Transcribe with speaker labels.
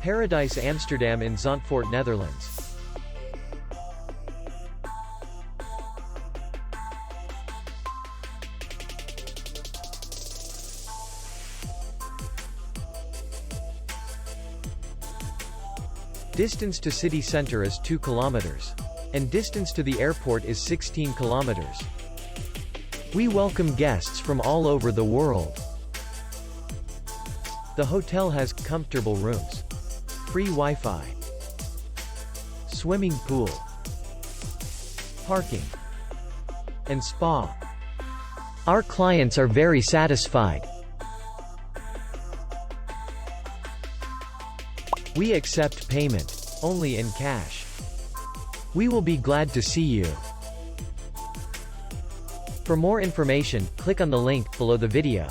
Speaker 1: Paradise Amsterdam in Zandvoort, Netherlands. Distance to city center is 2 kilometers. And distance to the airport is 16 kilometers. We welcome guests from all over the world. The hotel has comfortable rooms, free Wi-Fi, swimming pool, parking, and spa. Our clients are very satisfied. We accept payment only in cash. We will be glad to see you. For more information, click on the link below the video.